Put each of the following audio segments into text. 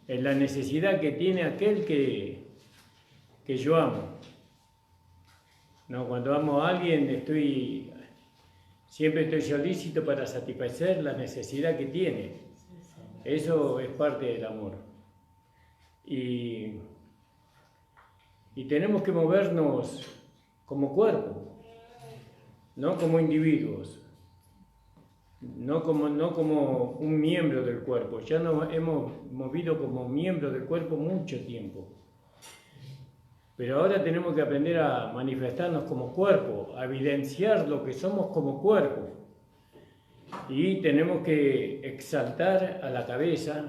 en la necesidad que tiene aquel que yo amo. No, cuando amo a alguien siempre estoy solícito para satisfacer la necesidad que tiene. Eso es parte del amor. Y tenemos que movernos como cuerpo, no como individuos, no como un miembro del cuerpo. Ya nos hemos movido como miembro del cuerpo mucho tiempo. Pero ahora tenemos que aprender a manifestarnos como cuerpo, a evidenciar lo que somos como cuerpo. Y tenemos que exaltar a la cabeza,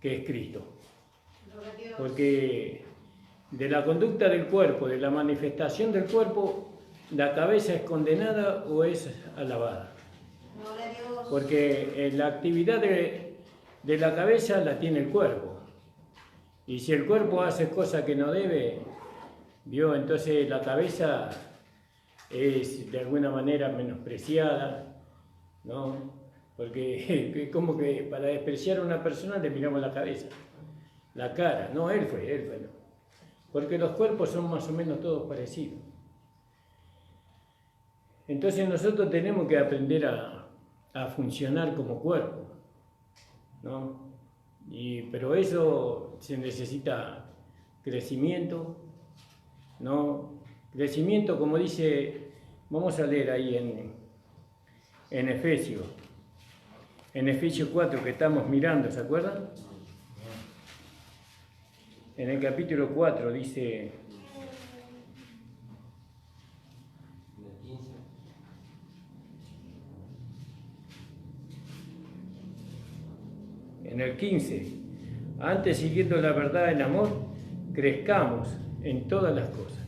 que es Cristo. Porque de la conducta del cuerpo, de la manifestación del cuerpo, la cabeza es condenada o es alabada. Porque la actividad de la cabeza la tiene el cuerpo. Y si el cuerpo hace cosas que no debe, entonces la cabeza es de alguna manera menospreciada, ¿no? Porque es como que para despreciar a una persona le miramos la cabeza, la cara. No, él fue, no. Porque los cuerpos son más o menos todos parecidos. Entonces nosotros tenemos que aprender a funcionar como cuerpo, ¿no? Pero eso se necesita crecimiento, ¿no? Crecimiento, como dice, vamos a leer ahí en Efesios 4 que estamos mirando, ¿se acuerdan? En el capítulo 4 dice... En el 15, antes siguiendo la verdad en amor, crezcamos en todas las cosas.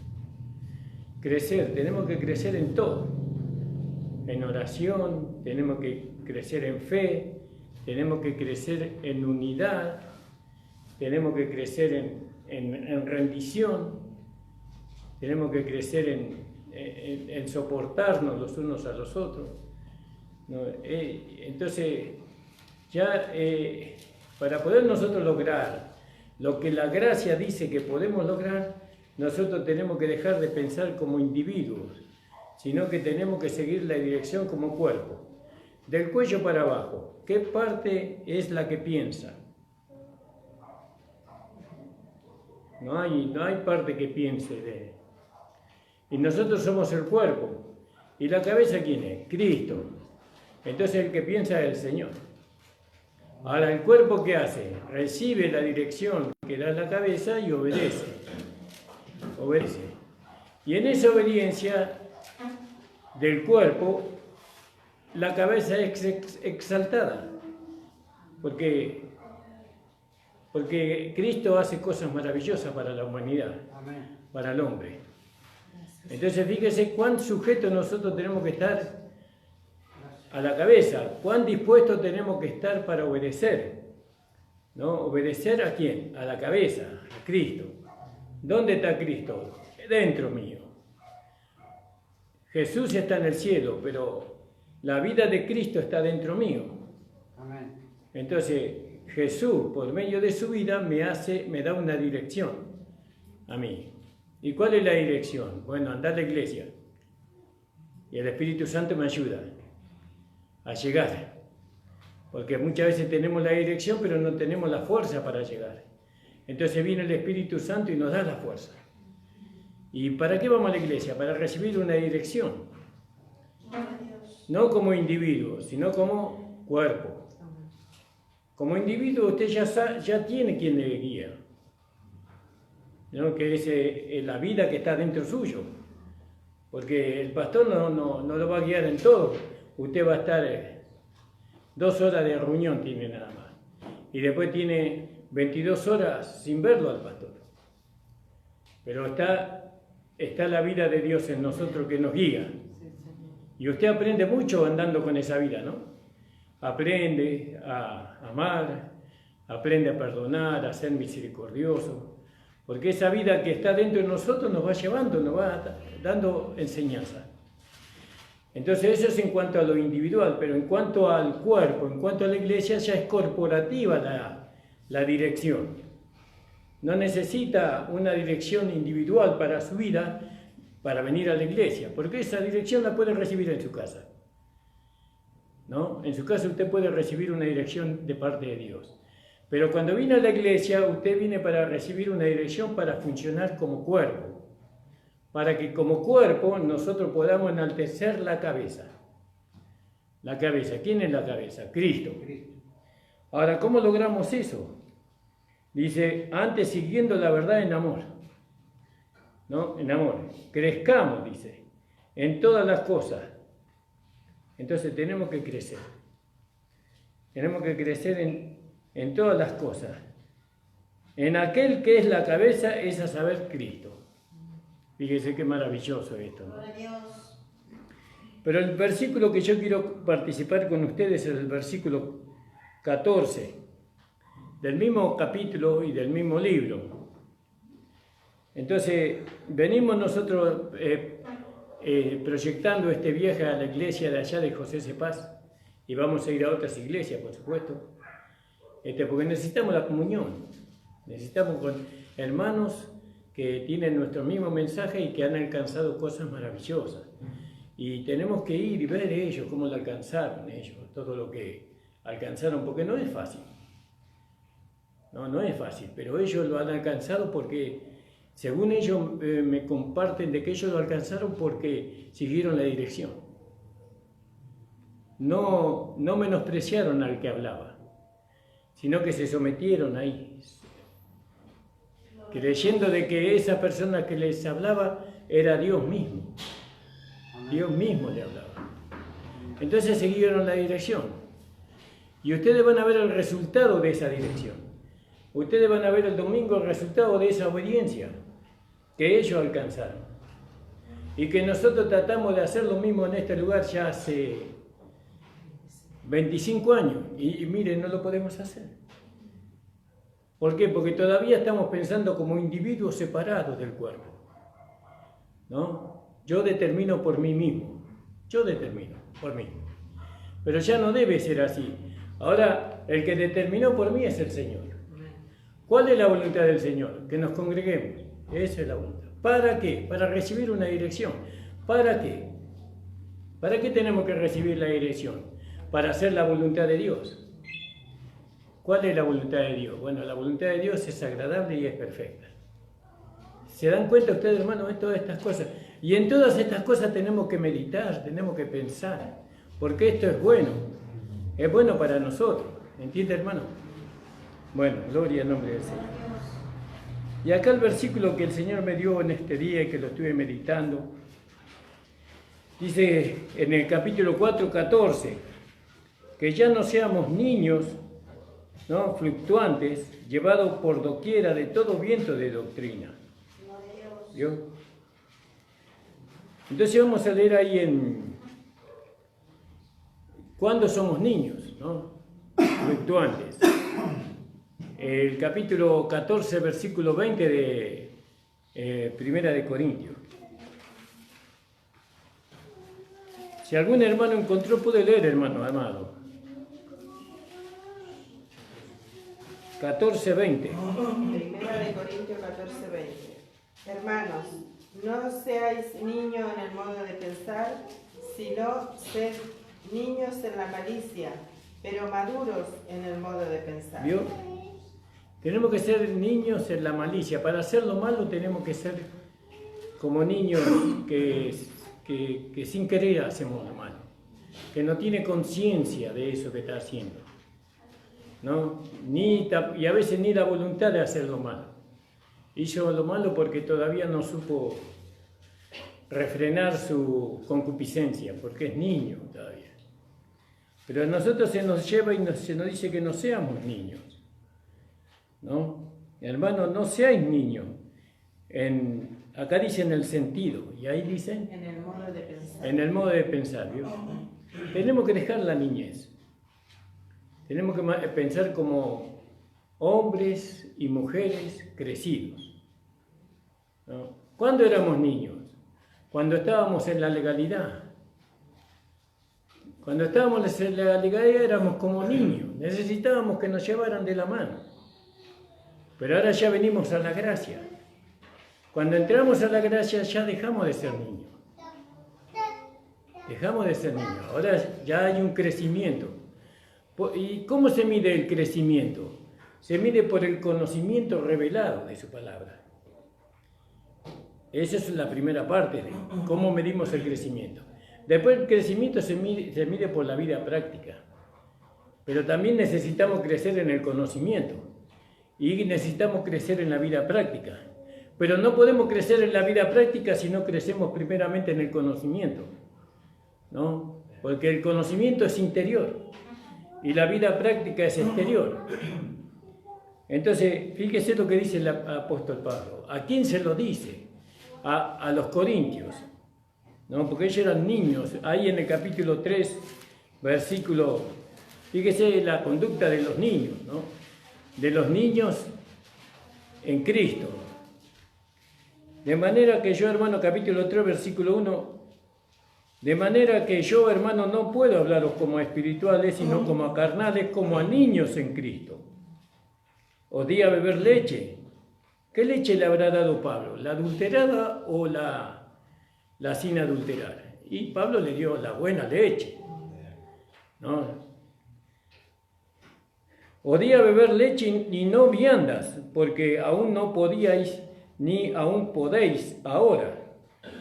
Crecer, tenemos que crecer en todo. En oración, tenemos que crecer en fe, tenemos que crecer en unidad, tenemos que crecer en rendición, tenemos que crecer en soportarnos los unos a los otros. ¿No? Entonces, ya para poder nosotros lograr lo que la gracia dice que podemos lograr, nosotros tenemos que dejar de pensar como individuos, sino que tenemos que seguir la dirección como cuerpo. Del cuello para abajo, ¿qué parte es la que piensa? No hay parte que piense Y nosotros somos el cuerpo. ¿Y la cabeza quién es? Cristo. Entonces el que piensa es el Señor. Ahora, ¿el cuerpo qué hace? Recibe la dirección que da la cabeza y obedece. Obedece. Y en esa obediencia del cuerpo, la cabeza es exaltada. Porque Cristo hace cosas maravillosas para la humanidad, para el hombre. Entonces, fíjese cuán sujetos nosotros tenemos que estar a la cabeza, cuán dispuestos tenemos que estar para obedecer. ¿No? ¿Obedecer a quién? A la cabeza, a Cristo. ¿Dónde está Cristo? Dentro mío. Jesús está en el cielo, pero la vida de Cristo está dentro mío. Amén. Entonces, Jesús, por medio de su vida, me da una dirección a mí. ¿Y cuál es la dirección? Bueno, andar a la iglesia. Y el Espíritu Santo me ayuda a llegar. Porque muchas veces tenemos la dirección, pero no tenemos la fuerza para llegar. Entonces viene el Espíritu Santo y nos da la fuerza. ¿Y para qué vamos a la iglesia? Para recibir una dirección. No como individuo, sino como cuerpo. Como individuo usted ya tiene quien le guía, ¿no? Que es la vida que está dentro suyo. Porque el pastor no lo va a guiar en todo. Usted va a estar 2 horas de reunión, tiene nada más. Y después tiene 22 horas sin verlo al pastor. Pero está la vida de Dios en nosotros que nos guía. Y usted aprende mucho andando con esa vida, ¿no? Aprende a amar, aprende a perdonar, a ser misericordioso. Porque esa vida que está dentro de nosotros nos va llevando, nos va dando enseñanza. Entonces eso es en cuanto a lo individual, pero en cuanto al cuerpo, en cuanto a la iglesia, ya es corporativa la dirección. No necesita una dirección individual para su vida, para venir a la iglesia, porque esa dirección la puede recibir en su casa. ¿No? En su casa usted puede recibir una dirección de parte de Dios. Pero cuando viene a la iglesia, usted viene para recibir una dirección para funcionar como cuerpo. Para que como cuerpo nosotros podamos enaltecer la cabeza. La cabeza. ¿Quién es la cabeza? Cristo. Ahora, ¿cómo logramos eso? Dice, antes siguiendo la verdad en amor. ¿No? En amor. Crezcamos, dice, en todas las cosas. Entonces tenemos que crecer. Tenemos que crecer en todas las cosas. En aquel que es la cabeza, es a saber Cristo. Fíjese qué maravilloso esto, ¿no? Pero el versículo que yo quiero participar con ustedes es el versículo 14, del mismo capítulo y del mismo libro. Entonces, venimos nosotros proyectando este viaje a la iglesia de allá de José Cepaz, y vamos a ir a otras iglesias, por supuesto, porque necesitamos la comunión, necesitamos con hermanos que tienen nuestro mismo mensaje y que han alcanzado cosas maravillosas. Y tenemos que ir y ver ellos, cómo lo alcanzaron ellos, todo lo que alcanzaron, porque no es fácil. No es fácil, pero ellos lo han alcanzado porque, según ellos me comparten, de que ellos lo alcanzaron porque siguieron la dirección. No menospreciaron al que hablaba, sino que se sometieron ahí, creyendo de que esa persona que les hablaba era Dios mismo. Dios mismo le hablaba. Entonces siguieron la dirección. Y ustedes van a ver el resultado de esa dirección. Ustedes van a ver el domingo el resultado de esa obediencia que ellos alcanzaron. Y que nosotros tratamos de hacer lo mismo en este lugar ya hace 25 años. Y miren, no lo podemos hacer. ¿Por qué? Porque todavía estamos pensando como individuos separados del cuerpo. ¿No? Yo determino por mí mismo. Yo determino por mí. Pero ya no debe ser así. Ahora, el que determinó por mí es el Señor. ¿Cuál es la voluntad del Señor? Que nos congreguemos. Esa es la voluntad. ¿Para qué? Para recibir una dirección. ¿Para qué? ¿Para qué tenemos que recibir la dirección? Para hacer la voluntad de Dios. ¿Cuál es la voluntad de Dios? Bueno, la voluntad de Dios es agradable y es perfecta. ¿Se dan cuenta ustedes, hermanos, de todas estas cosas? Y en todas estas cosas tenemos que meditar, tenemos que pensar, porque esto es bueno para nosotros. ¿Entiende, hermano? Bueno, gloria al nombre del Señor. Y acá el versículo que el Señor me dio en este día y que lo estuve meditando, dice en el capítulo 4, 14, que ya no seamos niños, ¿no?, fluctuantes, llevados por doquiera de todo viento de doctrina. ¿Vio? Entonces vamos a leer ahí en ¿cuándo somos niños? ¿No? Fluctuantes. El capítulo 14, versículo 20 de Primera de Corintios. Si algún hermano encontró, puede leer, hermano amado. 14:20. Primera de Corintios 14:20. Hermanos, no seáis niños en el modo de pensar, sino sed niños en la malicia, pero maduros en el modo de pensar. ¿Vio? Tenemos que ser niños en la malicia. Para hacer lo malo tenemos que ser como niños que sin querer hacemos lo malo, que no tiene conciencia de eso que está haciendo, ¿no? Y a veces ni la voluntad de hacer lo malo. Hizo lo malo porque todavía no supo refrenar su concupiscencia, porque es niño todavía. Pero a nosotros se nos lleva y se nos dice que no seamos niños, ¿no? Hermano, no seáis niños. Acá dicen el sentido, y ahí dicen en el modo de pensar. En el modo de pensar, ¿vio? Tenemos que dejar la niñez. Tenemos que pensar como hombres y mujeres crecidos, ¿no? ¿Cuándo éramos niños? Cuando estábamos en la legalidad. Cuando estábamos en la legalidad éramos como niños, necesitábamos que nos llevaran de la mano. Pero ahora ya venimos a la gracia. Cuando entramos a la gracia ya dejamos de ser niños. Dejamos de ser niños. Ahora ya hay un crecimiento. ¿Y cómo se mide el crecimiento? Se mide por el conocimiento revelado de su palabra. Esa es la primera parte de cómo medimos el crecimiento. Después el crecimiento se mide por la vida práctica. Pero también necesitamos crecer en el conocimiento. Y necesitamos crecer en la vida práctica. Pero no podemos crecer en la vida práctica si no crecemos primeramente en el conocimiento, ¿no? Porque el conocimiento es interior y la vida práctica es exterior. Entonces, fíjese lo que dice el apóstol Pablo. ¿A quién se lo dice? A los corintios, ¿no? Porque ellos eran niños. Ahí en el capítulo 3, versículo, fíjese la conducta de los niños, ¿no? De los niños en Cristo. De manera que yo, hermano, capítulo 3, versículo 1, de manera que yo, hermano, no puedo hablaros como a espirituales, sino como a carnales, como a niños en Cristo. ¿Os di a beber leche? ¿Qué leche le habrá dado Pablo? ¿La adulterada o la sin adulterar? Y Pablo le dio la buena leche, ¿no? Os di a beber leche y no viandas, porque aún no podíais ni aún podéis ahora,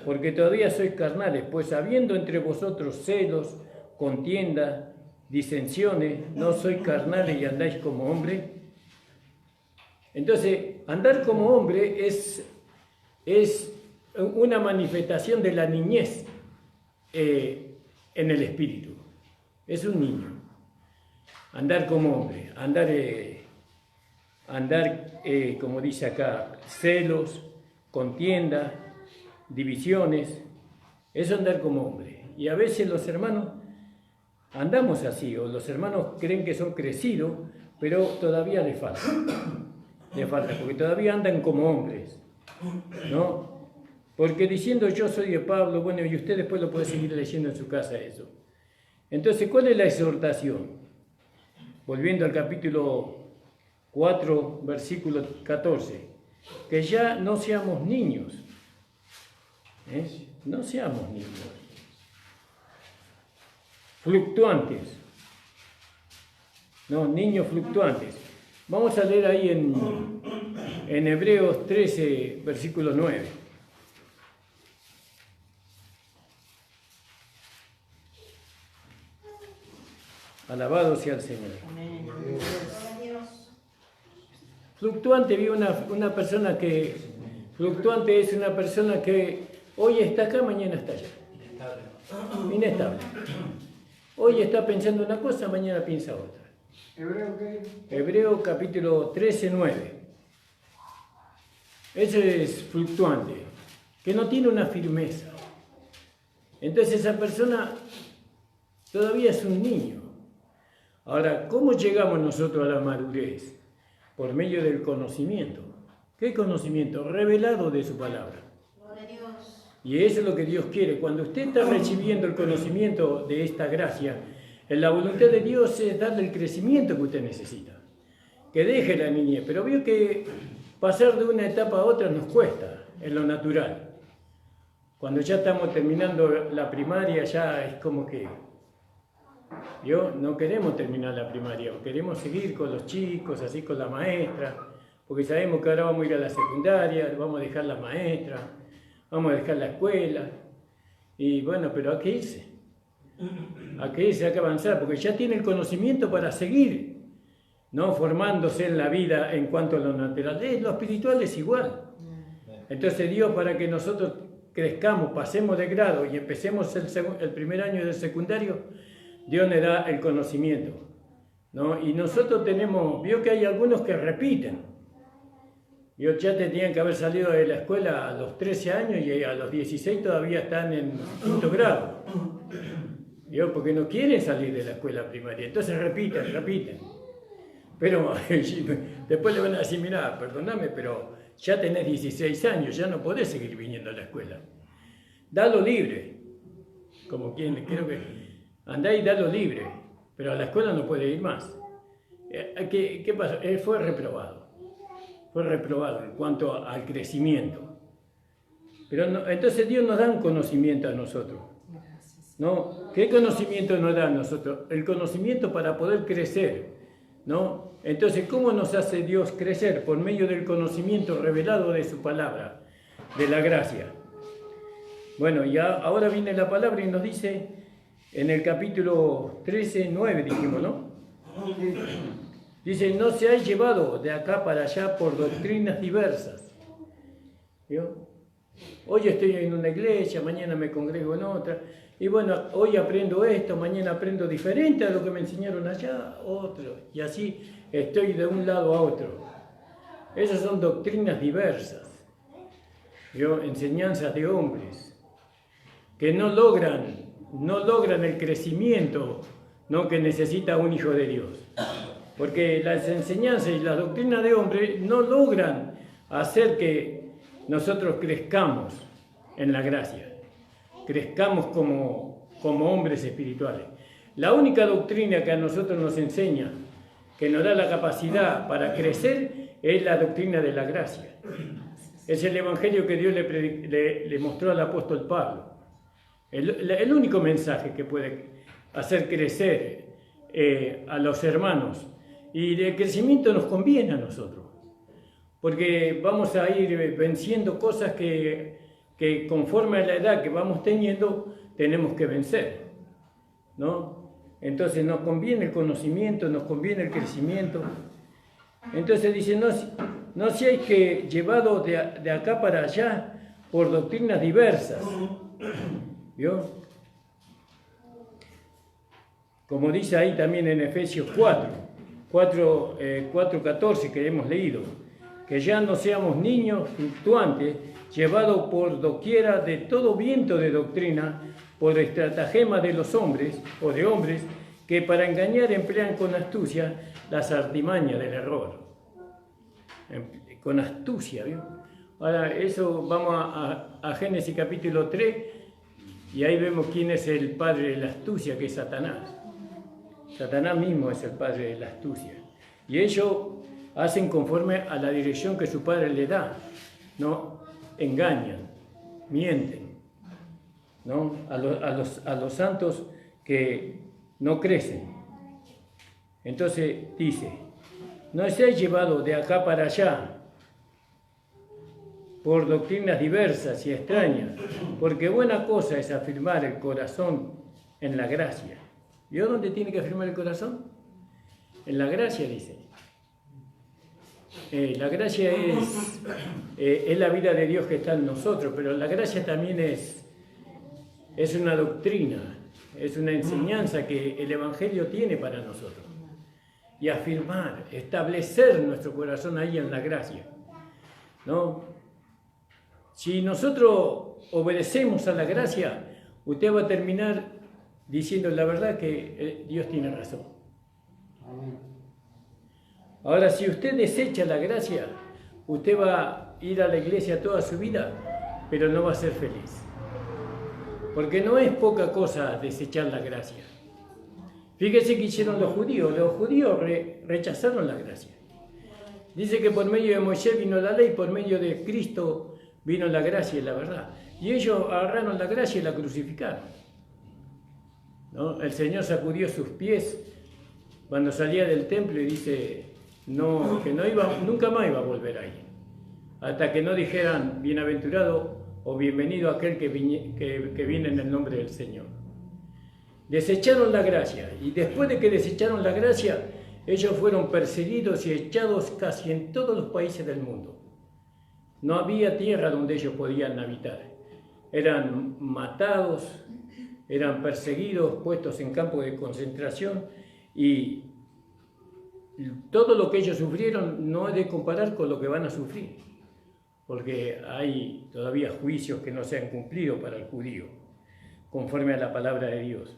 porque todavía sois carnales, pues habiendo entre vosotros celos, contienda, disensiones, no sois carnales y andáis como hombres. Entonces, andar como hombre es una manifestación de la niñez en el espíritu. Es un niño. Andar como hombre, como dice acá, celos, contienda, divisiones, eso es andar como hombre. Y a veces los hermanos andamos así, o los hermanos creen que son crecidos, pero todavía les falta, porque todavía andan como hombres, ¿no? Porque diciendo yo soy de Pablo, bueno, y usted después lo puede seguir leyendo en su casa eso. Entonces, ¿cuál es la exhortación? Volviendo al capítulo 4, versículo 14, que ya no seamos niños, no seamos niños, fluctuantes, no, niños fluctuantes. Vamos a leer ahí en Hebreos 13, versículo 9. Alabado sea el Señor. Fluctuante, vi una persona que... Fluctuante es una persona que hoy está acá, mañana está allá. Inestable. Hoy está pensando una cosa, mañana piensa otra. ¿Hebreo qué? Hebreo capítulo 13, 9. Ese es fluctuante, que no tiene una firmeza. Entonces esa persona todavía es un niño. Ahora, ¿cómo llegamos nosotros a la madurez? Por medio del conocimiento. ¿Qué conocimiento? Revelado de su palabra. Y eso es lo que Dios quiere. Cuando usted está recibiendo el conocimiento de esta gracia, en la voluntad de Dios es darle el crecimiento que usted necesita. Que deje la niñez. Pero veo que pasar de una etapa a otra nos cuesta, en lo natural. Cuando ya estamos terminando la primaria, ya es como que... no queremos terminar la primaria, queremos seguir con los chicos, así con la maestra, porque sabemos que ahora vamos a ir a la secundaria, vamos a dejar la maestra, vamos a dejar la escuela, y bueno, pero hay que irse, hay que avanzar, porque ya tiene el conocimiento para seguir, ¿no? Formándose en la vida en cuanto a lo natural. Lo espiritual es igual. Entonces Dios, para que nosotros crezcamos, pasemos de grado y empecemos el primer año del secundario, Dios le da el conocimiento, ¿no? Y nosotros veo que hay algunos que repiten. Ya tenían que haber salido de la escuela a los 13 años y a los 16 todavía están en quinto grado. Porque no quieren salir de la escuela primaria, entonces repiten. Pero después le van a decir, mirá, perdóname, pero ya tenés 16 años, ya no podés seguir viniendo a la escuela. Dalo libre, como quien, creo que... Andá y dalo libre, pero a la escuela no puede ir más. ¿Qué pasó? Él fue reprobado. fue reprobado en cuanto al crecimiento. Pero no, entonces Dios nos da un conocimiento a nosotros, ¿no? ¿Qué conocimiento nos da a nosotros? El conocimiento para poder crecer, ¿no? Entonces, ¿cómo nos hace Dios crecer? Por medio del conocimiento revelado de su palabra, de la gracia. Bueno, y ahora viene la palabra y nos dice en el capítulo 13, 9, dijimos, ¿no? Dice, no seáis llevado de acá para allá por doctrinas diversas. ¿Vio? Hoy estoy en una iglesia, mañana me congrego en otra, y bueno, hoy aprendo esto, mañana aprendo diferente a lo que me enseñaron allá, otro, y así estoy de un lado a otro. Esas son doctrinas diversas, ¿vio? Enseñanzas de hombres, que no logran el crecimiento, ¿no?, que necesita un hijo de Dios. Porque las enseñanzas y las doctrinas de hombres no logran hacer que nosotros crezcamos en la gracia, crezcamos como hombres espirituales. La única doctrina que a nosotros nos enseña, que nos da la capacidad para crecer, es la doctrina de la gracia. Es el evangelio que Dios le mostró al apóstol Pablo. El único mensaje que puede hacer crecer a los hermanos. Y el crecimiento nos conviene a nosotros, porque vamos a ir venciendo cosas que conforme a la edad que vamos teniendo, tenemos que vencer, ¿no? Entonces nos conviene el conocimiento, nos conviene el crecimiento. Entonces dice, no seáis que llevados de acá para allá por doctrinas diversas, ¿vio? Como dice ahí también en Efesios 4:14 que hemos leído, que ya no seamos niños fluctuantes, llevados por doquiera de todo viento de doctrina, por estratagema de los hombres o de hombres que para engañar emplean con astucia las artimañas del error. Con astucia, ¿vio? Ahora, eso vamos a Génesis capítulo 3 y ahí vemos quién es el padre de la astucia, que es Satanás. Satanás mismo es el padre de la astucia. Y ellos hacen conforme a la dirección que su padre le da, ¿no? Engañan, mienten, ¿no? A los santos que no crecen. Entonces dice, no seáis llevados de acá para allá por doctrinas diversas y extrañas, porque buena cosa es afirmar el corazón en la gracia. ¿Vio dónde tiene que afirmar el corazón? En la gracia, dice. La gracia es la vida de Dios que está en nosotros, pero la gracia también es una doctrina, es una enseñanza que el Evangelio tiene para nosotros. Y afirmar, establecer nuestro corazón ahí en la gracia, ¿no? Si nosotros obedecemos a la gracia, usted va a terminar diciendo la verdad que Dios tiene razón. Ahora, si usted desecha la gracia, usted va a ir a la iglesia toda su vida, pero no va a ser feliz. Porque no es poca cosa desechar la gracia. Fíjese que hicieron los judíos rechazaron la gracia. Dice que por medio de Moisés vino la ley, por medio de Cristo vino la gracia y la verdad. Y ellos agarraron la gracia y la crucificaron, ¿no? El Señor sacudió sus pies cuando salía del templo y dice que nunca más iba a volver ahí, hasta que no dijeran bienaventurado o bienvenido aquel que viene en el nombre del Señor. Desecharon la gracia, y después de que desecharon la gracia, ellos fueron perseguidos y echados casi en todos los países del mundo. No había tierra donde ellos podían habitar. Eran matados, eran perseguidos, puestos en campos de concentración, y todo lo que ellos sufrieron no es de comparar con lo que van a sufrir, porque hay todavía juicios que no se han cumplido para el judío, conforme a la palabra de Dios.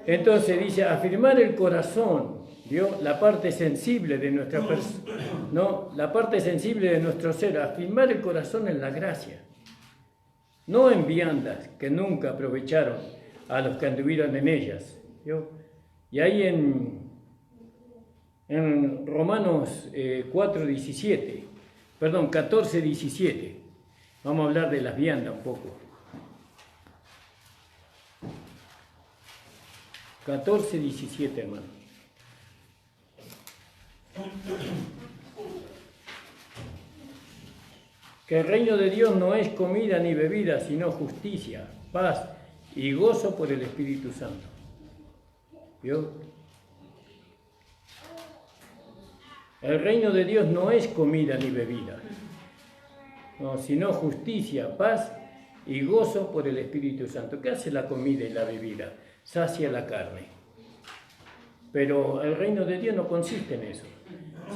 Entonces dice, afirmar el corazón, ¿vio? La parte sensible de nuestra persona, ¿no? La parte sensible de nuestro ser, afirmar el corazón en la gracia, no en viandas que nunca aprovecharon a los que anduvieron en ellas, ¿vio? Y ahí en Romanos 14:17. Vamos a hablar de las viandas un poco. 14:17, hermano. Que el reino de Dios no es comida ni bebida, sino justicia, paz y gozo por el Espíritu Santo. ¿Vio? El reino de Dios no es comida ni bebida, no, sino justicia, paz y gozo por el Espíritu Santo. ¿Qué hace la comida y la bebida? Sacia la carne. Pero el reino de Dios no consiste en eso,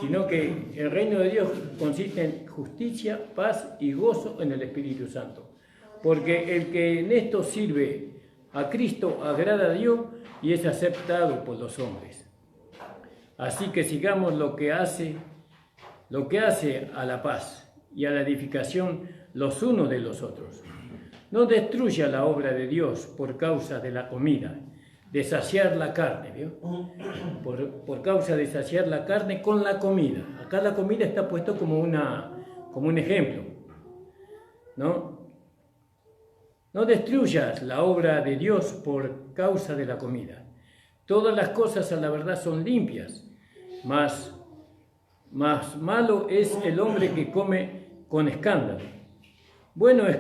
sino que el reino de Dios consiste en justicia, paz y gozo en el Espíritu Santo. Porque el que en esto sirve a Cristo agrada a Dios y es aceptado por los hombres. Así que sigamos lo que hace a la paz y a la edificación los unos de los otros. No destruya la obra de Dios por causa de la comida, de saciar la carne, ¿vio? Por causa de saciar la carne con la comida. Acá la comida está puesto como un ejemplo, ¿no? No destruyas la obra de Dios por causa de la comida. Todas las cosas a la verdad son limpias, mas malo es el hombre que come con escándalo. Bueno es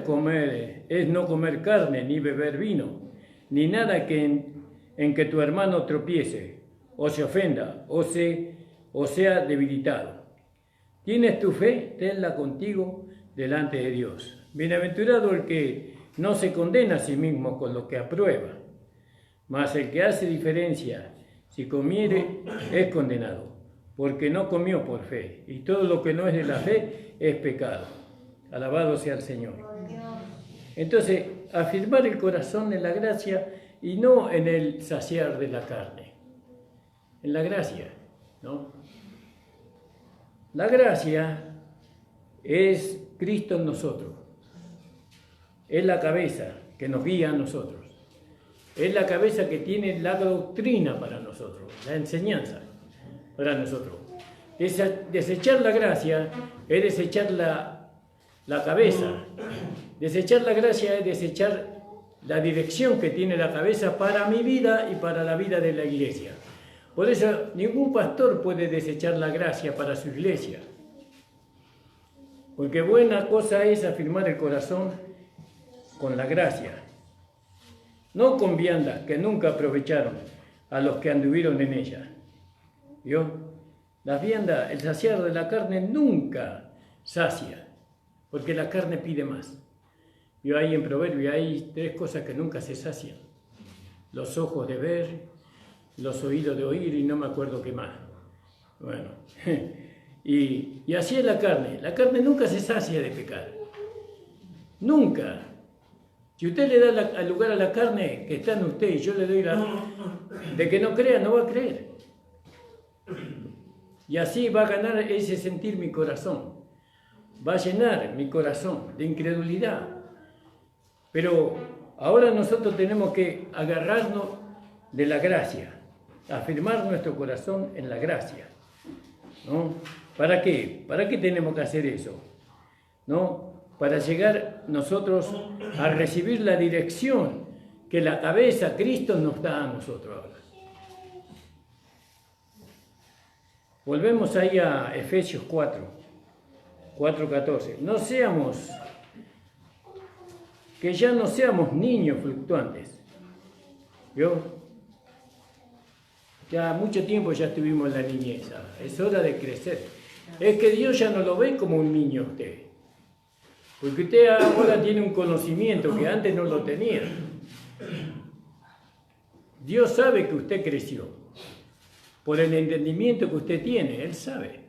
no comer carne, ni beber vino, ni nada en que tu hermano tropiece, o se ofenda, o sea debilitado. ¿Tienes tu fe? Tenla contigo delante de Dios. Bienaventurado el que no se condena a sí mismo con lo que aprueba, mas el que hace diferencia, si comiere, es condenado, porque no comió por fe, y todo lo que no es de la fe es pecado. Alabado sea el Señor. Entonces, afirmar el corazón en la gracia y no en el saciar de la carne. En la gracia, ¿no? La gracia es Cristo en nosotros. Es la cabeza que nos guía a nosotros. Es la cabeza que tiene la doctrina para nosotros, la enseñanza para nosotros. Desechar la gracia es desechar la cabeza. Desechar la gracia es desechar la dirección que tiene la cabeza para mi vida y para la vida de la iglesia. Por eso ningún pastor puede desechar la gracia para su iglesia. Porque buena cosa es afirmar el corazón con la gracia, no con viandas que nunca aprovecharon a los que anduvieron en ella. ¿Vio? Las viandas, el saciar de la carne nunca sacia, porque la carne pide más. Yo ahí en Proverbio hay 3 cosas que nunca se sacian: los ojos de ver, los oídos de oír y no me acuerdo qué más. Bueno, y así es la carne nunca se sacia de pecar, nunca. Si usted le da lugar a la carne que está en usted y yo le doy de que no crea, no va a creer. Y así va a ganar ese sentir mi corazón, va a llenar mi corazón de incredulidad. Pero ahora nosotros tenemos que agarrarnos de la gracia, afirmar nuestro corazón en la gracia, ¿no? ¿Para qué? ¿Para qué tenemos que hacer eso? ¿No? Para llegar nosotros a recibir la dirección que la cabeza, Cristo, nos da a nosotros ahora. Volvemos ahí a Efesios 4:14. Que ya no seamos niños fluctuantes. ¿Vio? Ya mucho tiempo ya estuvimos en la niñez, es hora de crecer. Es que Dios ya no lo ve como un niño usted. Porque usted ahora tiene un conocimiento que antes no lo tenía. Dios sabe que usted creció. Por el entendimiento que usted tiene, Él sabe.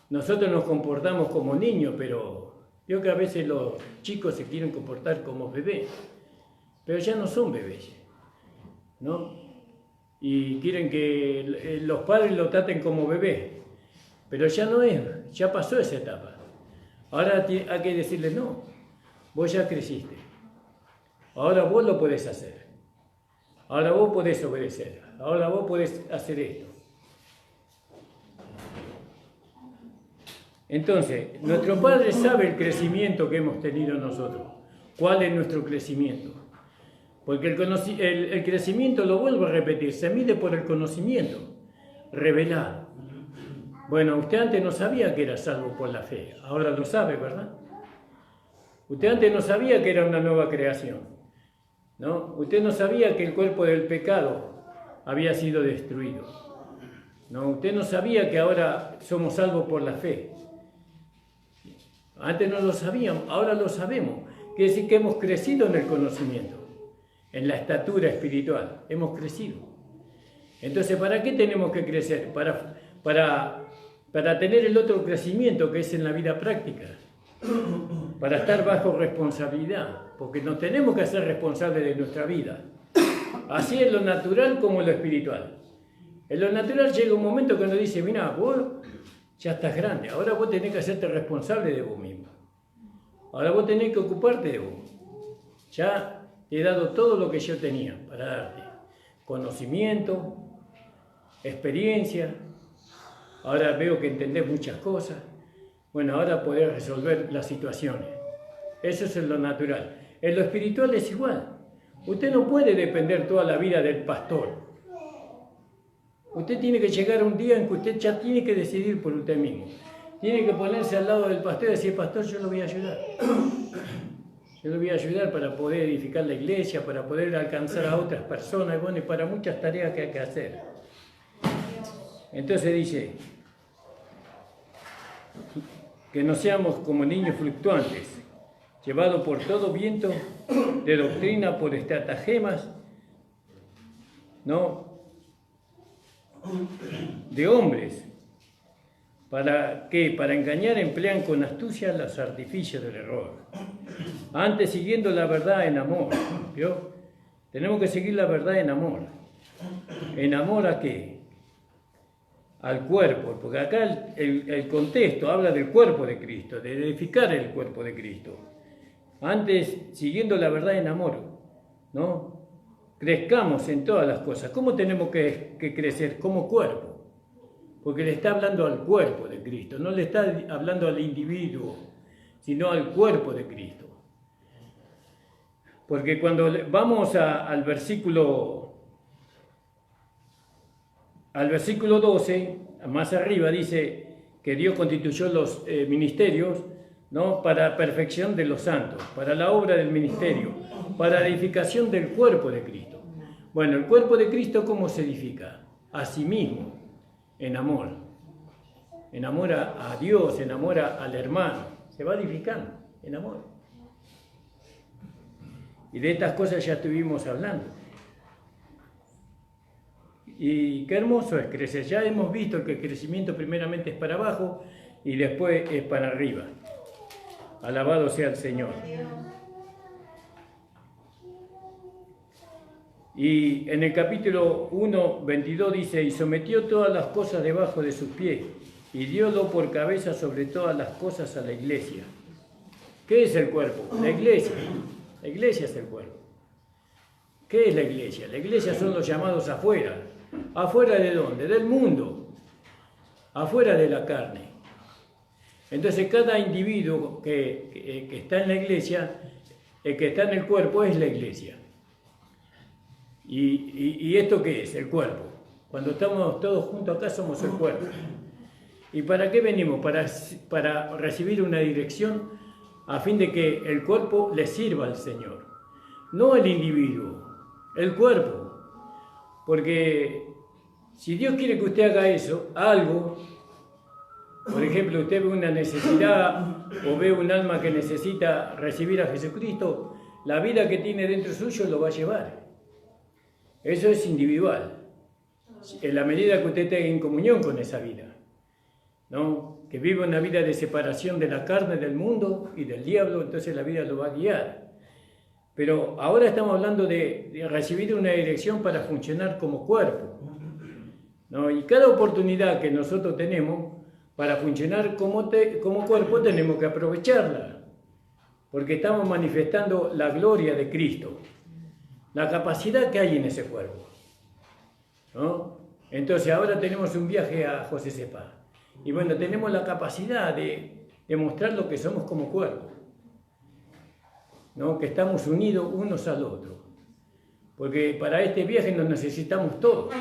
Nosotros nos comportamos como niños, pero yo que a veces los chicos se quieren comportar como bebés. Pero ya no son bebés, ¿no? Y quieren que los padres lo traten como bebé. Pero ya no es, ya pasó esa etapa. Ahora hay que decirle, no, vos ya creciste. Ahora vos lo podés hacer. Ahora vos podés obedecer. Ahora vos podés hacer esto. Entonces, nuestro Padre sabe el crecimiento que hemos tenido nosotros. ¿Cuál es nuestro crecimiento? Porque el crecimiento, lo vuelvo a repetir, se mide por el conocimiento revelado. Bueno, usted antes no sabía que era salvo por la fe, ahora lo sabe, ¿verdad? Usted antes no sabía que era una nueva creación, ¿no? Usted no sabía que el cuerpo del pecado había sido destruido, ¿no? Usted no sabía que ahora somos salvos por la fe. Antes no lo sabíamos, ahora lo sabemos. Quiere decir que hemos crecido en el conocimiento, en la estatura espiritual, hemos crecido. Entonces, ¿para qué tenemos que crecer? Para tener el otro crecimiento que es en la vida práctica, para estar bajo responsabilidad, porque nos tenemos que hacer responsables de nuestra vida, así en lo natural como en lo espiritual. En lo natural llega un momento que nos dice, mira, vos ya estás grande, ahora vos tenés que hacerte responsable de vos mismo, ahora vos tenés que ocuparte de vos, ya te he dado todo lo que yo tenía para darte, conocimiento, experiencia. Ahora veo que entendés muchas cosas. Bueno, ahora podés resolver las situaciones. Eso es en lo natural. En lo espiritual es igual. Usted no puede depender toda la vida del pastor. Usted tiene que llegar a un día en que usted ya tiene que decidir por usted mismo. Tiene que ponerse al lado del pastor y decir, pastor, yo lo voy a ayudar. Yo lo voy a ayudar para poder edificar la iglesia, para poder alcanzar a otras personas, bueno, y para muchas tareas que hay que hacer. Entonces dice, que no seamos como niños fluctuantes, llevados por todo viento de doctrina, por estratagemas, ¿no?, de hombres, para engañar emplean con astucia los artificios del error. Antes, siguiendo la verdad en amor, ¿vio? Tenemos que seguir la verdad en amor. ¿En amor a qué? Al cuerpo, porque acá el contexto habla del cuerpo de Cristo, de edificar el cuerpo de Cristo. Antes, siguiendo la verdad en amor, ¿no?, crezcamos en todas las cosas. ¿Cómo tenemos que crecer? Como cuerpo, porque le está hablando al cuerpo de Cristo, no le está hablando al individuo, sino al cuerpo de Cristo. Porque cuando vamos al versículo 12, más arriba, dice que Dios constituyó los ministerios, ¿no?, para perfección de los santos, para la obra del ministerio, para la edificación del cuerpo de Cristo. Bueno, el cuerpo de Cristo, ¿cómo se edifica? A sí mismo, en amor. En amor a Dios, en amor al hermano. Se va edificando en amor. Y de estas cosas ya estuvimos hablando. Y qué hermoso es crecer. Ya hemos visto que el crecimiento primeramente es para abajo y después es para arriba. Alabado sea el Señor. Y en el capítulo 1, 22 dice, y sometió todas las cosas debajo de sus pies, y diólo por cabeza sobre todas las cosas a la iglesia. ¿Qué es el cuerpo? La iglesia. La iglesia es el cuerpo. ¿Qué es la iglesia? La iglesia son los llamados afuera. ¿Afuera de dónde? Del mundo. Afuera de la carne. Entonces cada individuo que está en la iglesia, el que está en el cuerpo es la iglesia. ¿Y esto qué es? El cuerpo. Cuando estamos todos juntos acá somos el cuerpo. ¿Y para qué venimos? Para recibir una dirección a fin de que el cuerpo le sirva al Señor. No el individuo, el cuerpo. Porque si Dios quiere que usted haga eso, algo, por ejemplo, usted ve una necesidad o ve un alma que necesita recibir a Jesucristo, la vida que tiene dentro suyo lo va a llevar. Eso es individual, en la medida que usted esté en comunión con esa vida, ¿no? Que vive una vida de separación de la carne, del mundo y del diablo, entonces la vida lo va a guiar. Pero ahora estamos hablando de recibir una dirección para funcionar como cuerpo, ¿no? Y cada oportunidad que nosotros tenemos para funcionar como cuerpo tenemos que aprovecharla, porque estamos manifestando la gloria de Cristo. La capacidad que hay en ese cuerpo, ¿no? Entonces ahora tenemos un viaje a José Sepa. Y bueno, tenemos la capacidad de demostrar lo que somos como cuerpo, ¿no? Que estamos unidos unos al otro. Porque para este viaje nos necesitamos todos.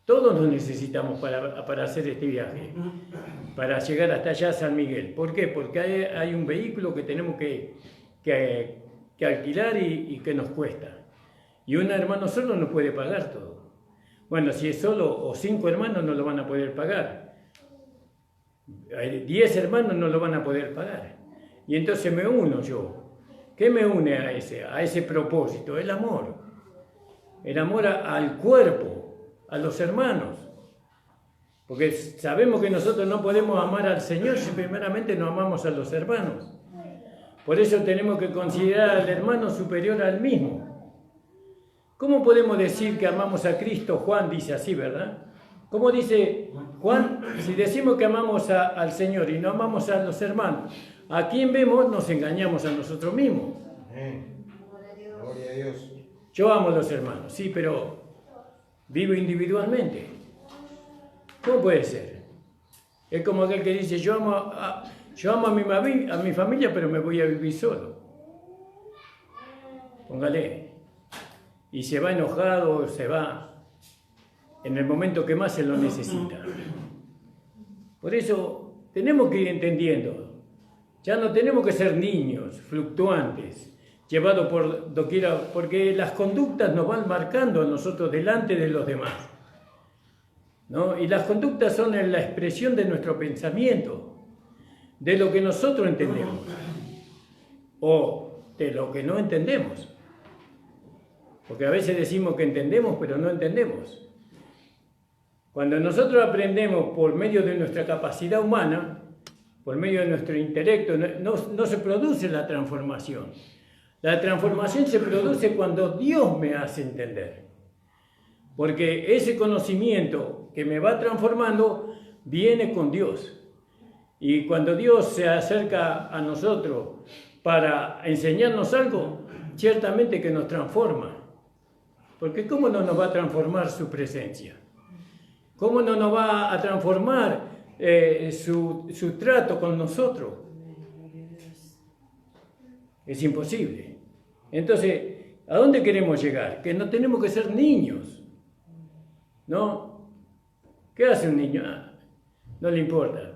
Todos nos necesitamos para hacer este viaje, para llegar hasta allá a San Miguel. ¿Por qué? Porque hay un vehículo que tenemos que alquilar y que nos cuesta. Y un hermano solo no puede pagar todo. Bueno, si es solo o 5 hermanos no lo van a poder pagar. 10 hermanos no lo van a poder pagar. Y entonces me uno yo. ¿Qué me une a ese propósito? El amor. El amor al cuerpo, a los hermanos. Porque sabemos que nosotros no podemos amar al Señor si primeramente no amamos a los hermanos. Por eso tenemos que considerar al hermano superior al mismo. ¿Cómo podemos decir que amamos a Cristo? Juan dice así, ¿verdad? ¿Cómo dice Juan? Si decimos que amamos al Señor y no amamos a los hermanos, ¿a quién vemos? Nos engañamos a nosotros mismos. Gloria a Dios. Yo amo a los hermanos, sí, pero vivo individualmente. ¿Cómo puede ser? Es como aquel que dice, yo amo a mi familia, pero me voy a vivir solo. Póngale. Y se va enojado, se va en el momento que más se lo necesita. Por eso tenemos que ir entendiendo. Ya no tenemos que ser niños fluctuantes, llevados por doquiera, porque las conductas nos van marcando a nosotros delante de los demás, ¿no? Y las conductas son la expresión de nuestro pensamiento, de lo que nosotros entendemos o de lo que no entendemos. Porque a veces decimos que entendemos, pero no entendemos. Cuando nosotros aprendemos por medio de nuestra capacidad humana, por medio de nuestro intelecto, no se produce la transformación. La transformación se produce cuando Dios me hace entender. Porque ese conocimiento que me va transformando viene con Dios. Y cuando Dios se acerca a nosotros para enseñarnos algo, ciertamente que nos transforma. Porque ¿cómo no nos va a transformar su presencia? ¿Cómo no nos va a transformar su trato con nosotros? Es imposible. Entonces, ¿a dónde queremos llegar? Que no tenemos que ser niños, ¿no? ¿Qué hace un niño? No le importa.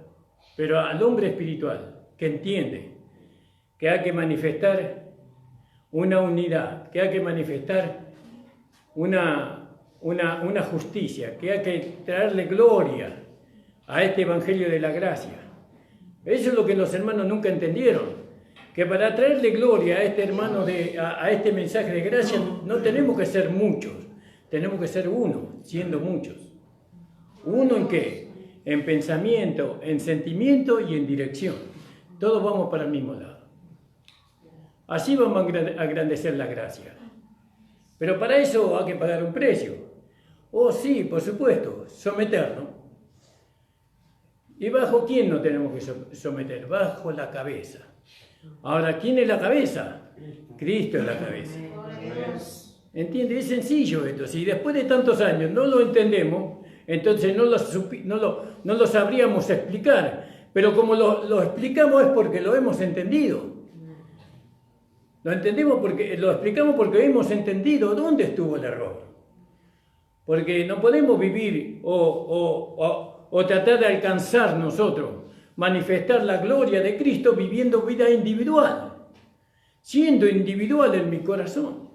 Pero al hombre espiritual, que entiende que hay que manifestar una unidad, que hay que manifestar una justicia, que hay que traerle gloria a este Evangelio de la Gracia. Eso es lo que los hermanos nunca entendieron, que para traerle gloria a este hermano, a este mensaje de gracia, no tenemos que ser muchos, tenemos que ser uno, siendo muchos. ¿Uno en qué? En pensamiento, en sentimiento y en dirección. Todos vamos para el mismo lado. Así vamos a engrandecer la gracia. Pero para eso hay que pagar un precio. Oh, sí, por supuesto, someternos. ¿Y bajo quién nos tenemos que someter? Bajo la cabeza. Ahora, ¿quién es la cabeza? Cristo es la cabeza. ¿Entiende? Es sencillo esto. Si después de tantos años no lo entendemos, entonces no lo sabríamos explicar. Pero como lo explicamos es porque lo hemos entendido. Lo explicamos porque hemos entendido dónde estuvo el error. Porque no podemos vivir o tratar de alcanzar nosotros, manifestar la gloria de Cristo viviendo vida individual, siendo individual en mi corazón.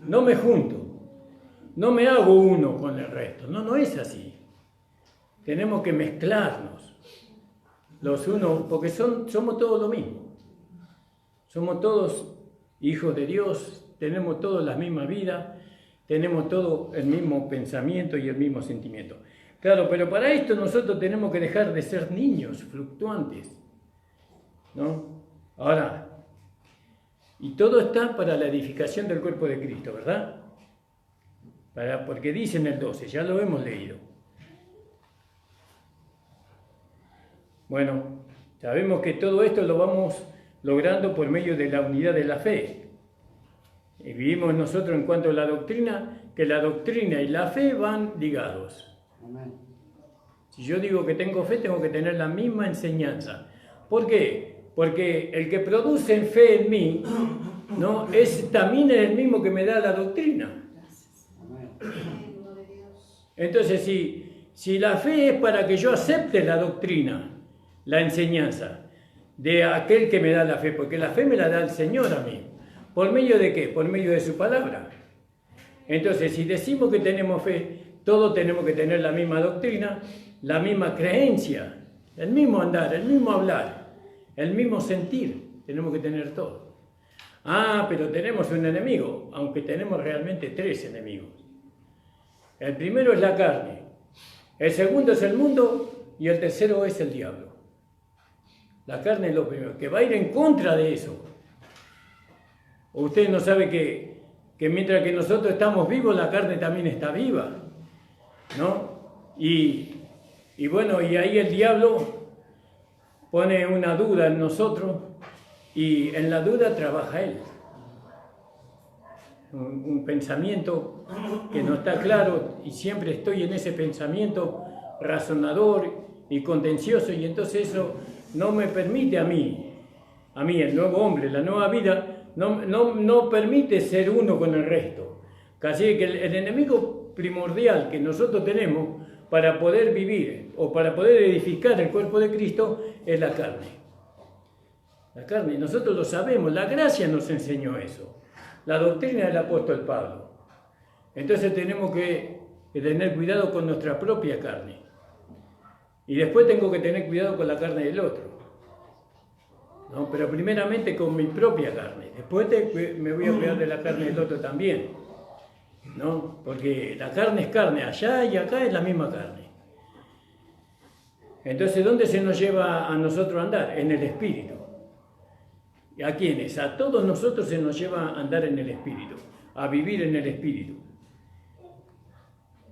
No me junto, no me hago uno con el resto, no es así. Tenemos que mezclarnos los unos, porque somos todos lo mismo. Somos todos hijos de Dios, tenemos todos la misma vida, tenemos todo el mismo pensamiento y el mismo sentimiento. Claro, pero para esto nosotros tenemos que dejar de ser niños fluctuantes, ¿no? Ahora, y todo está para la edificación del cuerpo de Cristo, ¿verdad? Porque dice en el 12, ya lo hemos leído. Bueno, sabemos que todo esto lo vamos logrando por medio de la unidad de la fe. Y vivimos nosotros en cuanto a la doctrina, que la doctrina y la fe van ligados. Amén. Si yo digo que tengo fe, tengo que tener la misma enseñanza. ¿Por qué? Porque el que produce fe en mí, ¿no? También es el mismo que me da la doctrina. Entonces, si la fe es para que yo acepte la doctrina, la enseñanza de aquel que me da la fe, porque la fe me la da el Señor a mí. ¿Por medio de qué? Por medio de su palabra. Entonces, si decimos que tenemos fe, todos tenemos que tener la misma doctrina, la misma creencia, el mismo andar, el mismo hablar, el mismo sentir. Tenemos que tener todo. Ah, pero tenemos un enemigo, aunque tenemos realmente 3 enemigos. El primero es la carne, el segundo es el mundo y el tercero es el diablo. La carne es lo primero, que va a ir en contra de eso. Usted no sabe que mientras que nosotros estamos vivos, la carne también está viva, ¿no? Y bueno, y ahí el diablo pone una duda en nosotros y en la duda trabaja él. Un pensamiento que no está claro y siempre estoy en ese pensamiento razonador y contencioso, y entonces eso no me permite a mí, el nuevo hombre, la nueva vida, no permite ser uno con el resto. Así que el enemigo primordial que nosotros tenemos para poder vivir o para poder edificar el cuerpo de Cristo es la carne. La carne, nosotros lo sabemos, la gracia nos enseñó eso. La doctrina del apóstol Pablo. Entonces tenemos que tener cuidado con nuestra propia carne. Y después tengo que tener cuidado con la carne del otro. ¿No? Pero primeramente con mi propia carne. Después me voy a cuidar de la carne del otro también. ¿No? Porque la carne es carne. Allá y acá es la misma carne. Entonces, ¿dónde se nos lleva a nosotros a andar? En el Espíritu. ¿A quiénes? A todos nosotros se nos lleva a andar en el Espíritu, a vivir en el Espíritu.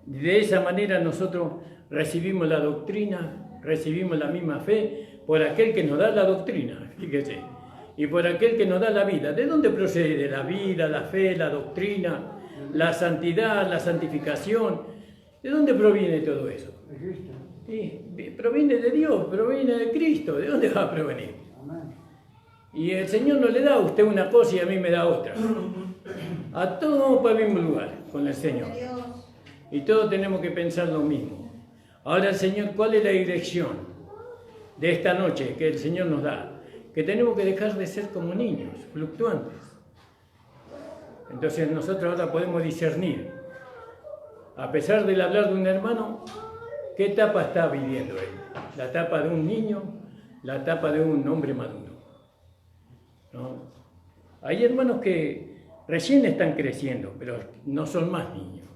De esa manera nosotros recibimos la doctrina, recibimos la misma fe por aquel que nos da la doctrina, fíjese, y por aquel que nos da la vida. ¿De dónde procede la vida, la fe, la doctrina, la santidad, la santificación? ¿De dónde proviene todo eso? Proviene de Dios, proviene de Cristo. ¿De dónde va a provenir? Y el Señor no le da a usted una cosa y a mí me da otra. A todos vamos para el mismo lugar con el Señor. Y todos tenemos que pensar lo mismo. Ahora el Señor, ¿cuál es la dirección de esta noche que el Señor nos da? Que tenemos que dejar de ser como niños, fluctuantes. Entonces nosotros ahora podemos discernir, a pesar del hablar de un hermano, ¿qué etapa está viviendo él? ¿La etapa de un niño? ¿La etapa de un hombre maduro? ¿No? Hay hermanos que recién están creciendo, pero no son más niños.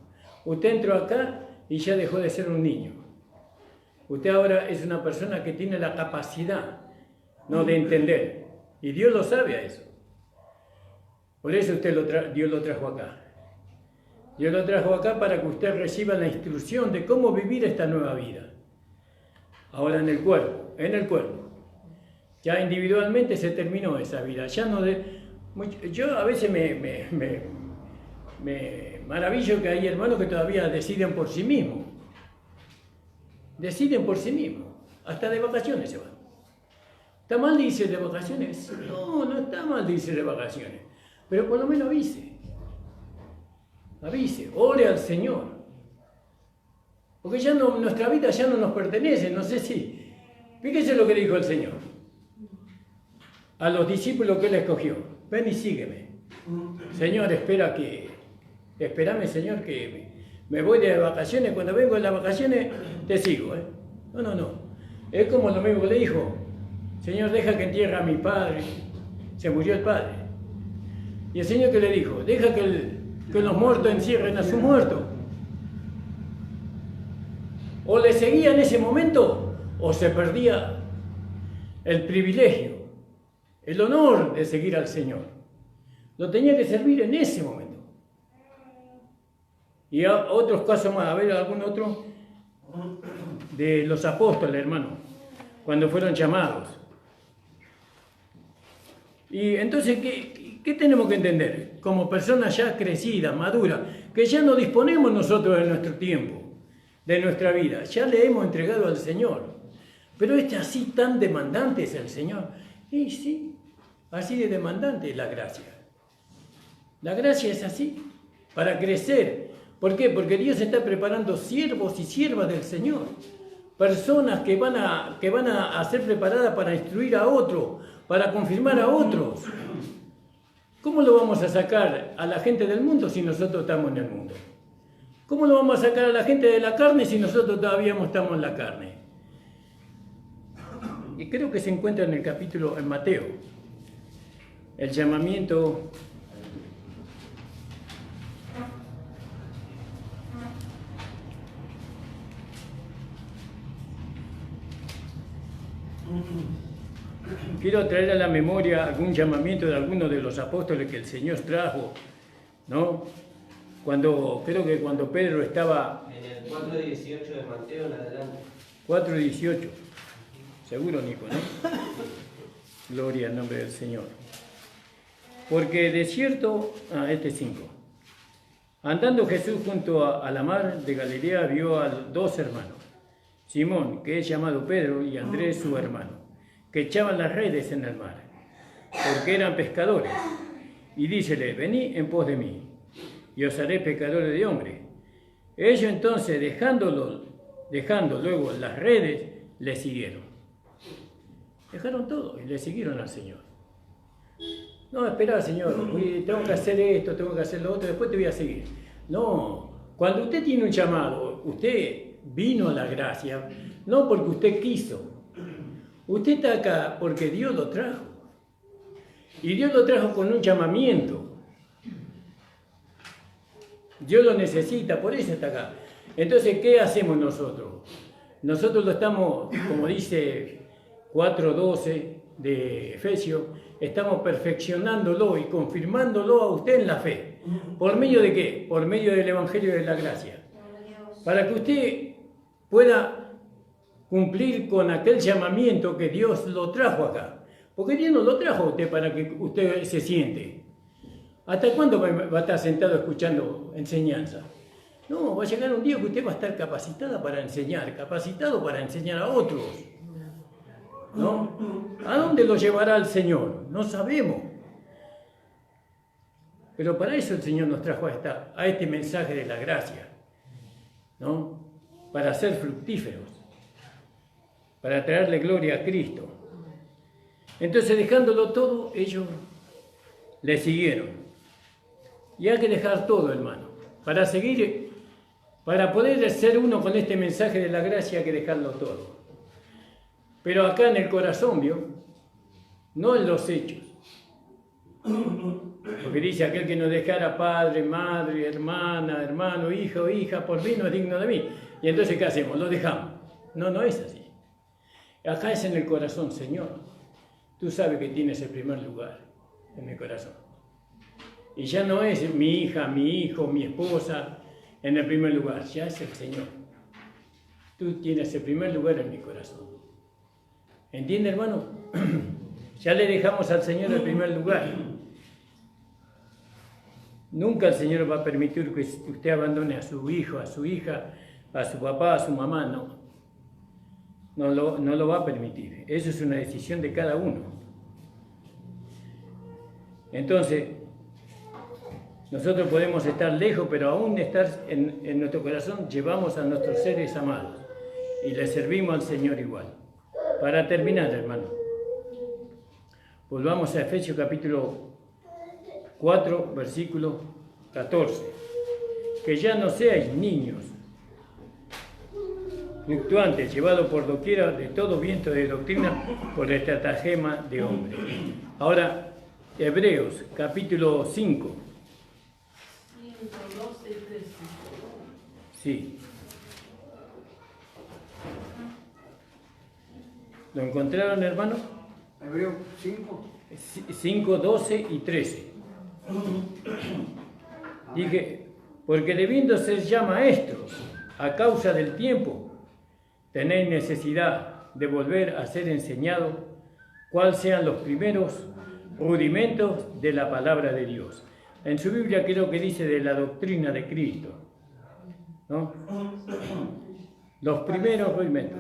Usted entró acá y ya dejó de ser un niño. Usted ahora es una persona que tiene la capacidad, ¿no?, de entender. Y Dios lo sabe a eso. Por eso Dios lo trajo acá. Dios lo trajo acá para que usted reciba la instrucción de cómo vivir esta nueva vida. Ahora en el cuerpo. Ya individualmente se terminó esa vida. Ya no yo a veces me maravillo que hay hermanos que todavía deciden por sí mismos. Deciden por sí mismos. Hasta de vacaciones se van. ¿Está mal de irse de vacaciones? No está mal de irse de vacaciones. Pero por lo menos avise, ore al Señor. Porque ya nuestra vida ya no nos pertenece. No sé si... Fíjese lo que dijo el Señor a los discípulos que Él escogió. Ven y sígueme. Señor, espérame, Señor, que me voy de vacaciones. Cuando vengo de las vacaciones, te sigo. No. Es como lo mismo que le dijo. Señor, deja que entierre a mi padre. Se murió el padre. Y el Señor, que le dijo, deja que los muertos encierren a su muerto. O le seguía en ese momento, o se perdía el privilegio, el honor de seguir al Señor. Lo tenía que servir en ese momento. Y otros casos más, a ver, algún otro de los apóstoles, hermano, cuando fueron llamados. Y entonces, ¿qué tenemos que entender? Como personas ya crecidas, maduras, que ya no disponemos nosotros de nuestro tiempo, de nuestra vida. Ya le hemos entregado al Señor. Pero así tan demandante es el Señor. Y sí, así de demandante es la gracia. La gracia es así, para crecer. ¿Por qué? Porque Dios está preparando siervos y siervas del Señor. Personas que van a ser preparadas para instruir a otros, para confirmar a otros. ¿Cómo lo vamos a sacar a la gente del mundo si nosotros estamos en el mundo? ¿Cómo lo vamos a sacar a la gente de la carne si nosotros todavía no estamos en la carne? Y creo que se encuentra en el capítulo, en Mateo, el llamamiento quiero traer a la memoria algún llamamiento de alguno de los apóstoles que el Señor trajo, ¿no? Creo que cuando Pedro estaba... En el 4:18 de Mateo en adelante. 4:18. Seguro, Nico, ¿no? Gloria al nombre del Señor. Porque de cierto... 5. Andando Jesús junto a la mar de Galilea, vio a 2 hermanos. Simón, que es llamado Pedro, y Andrés, su hermano, que echaban las redes en el mar, porque eran pescadores. Y dícele, venid en pos de mí, y os haré pescadores de hombres. Ellos entonces, dejando luego las redes, le siguieron. Dejaron todo y le siguieron al Señor. No, espera, Señor, tengo que hacer esto, tengo que hacer lo otro, después te voy a seguir. No, cuando usted tiene un llamado, usted vino a la gracia, no porque usted quiso. Usted está acá porque Dios lo trajo. Y Dios lo trajo con un llamamiento. Dios lo necesita, por eso está acá. Entonces, ¿qué hacemos nosotros? Nosotros lo estamos, como dice 4:12 de Efesios, estamos perfeccionándolo y confirmándolo a usted en la fe. ¿Por medio de qué? Por medio del Evangelio de la Gracia. Para que usted pueda cumplir con aquel llamamiento que Dios lo trajo acá. Porque Dios no lo trajo a usted para que usted se siente. ¿Hasta cuándo va a estar sentado escuchando enseñanza? No, va a llegar un día que usted va a estar capacitado para enseñar a otros. ¿No? ¿A dónde lo llevará el Señor? No sabemos. Pero para eso el Señor nos trajo a este mensaje de la gracia, ¿no? Para ser fructíferos, para traerle gloria a Cristo. Entonces, dejándolo todo, ellos le siguieron. Y hay que dejar todo, hermano. Para poder ser uno con este mensaje de la gracia, hay que dejarlo todo. Pero acá en el corazón, ¿vio? No en los hechos. Porque dice, aquel que no dejara padre, madre, hermana, hermano, hijo, hija, por mí no es digno de mí. Y entonces, ¿qué hacemos? Lo dejamos. No, no es así. Acá es en el corazón, Señor. Tú sabes que tienes el primer lugar en mi corazón. Y ya no es mi hija, mi hijo, mi esposa en el primer lugar. Ya es el Señor. Tú tienes el primer lugar en mi corazón. ¿Entiende, hermano? Ya le dejamos al Señor el primer lugar. Nunca el Señor va a permitir que usted abandone a su hijo, a su hija, a su papá, a su mamá, no. No lo va a permitir. Eso es una decisión de cada uno. Entonces, nosotros podemos estar lejos, pero aún estar en nuestro corazón, llevamos a nuestros seres amados y le servimos al Señor igual. Para terminar, hermano, volvamos a Efesios capítulo 4, versículo 14. Que ya no seáis niños, fluctuantes, llevados por doquiera de todo viento de doctrina, por el estratagema de hombre. Ahora, Hebreos capítulo 5. Sí. ¿Lo encontraron, hermano? Hebreos 5. 5, 12 y 13. Dije, porque debiendo ser ya maestros a causa del tiempo, tenéis necesidad de volver a ser enseñados cuáles sean los primeros rudimentos de la palabra de Dios. En su Biblia creo que dice de la doctrina de Cristo, ¿no? Los primeros rudimentos.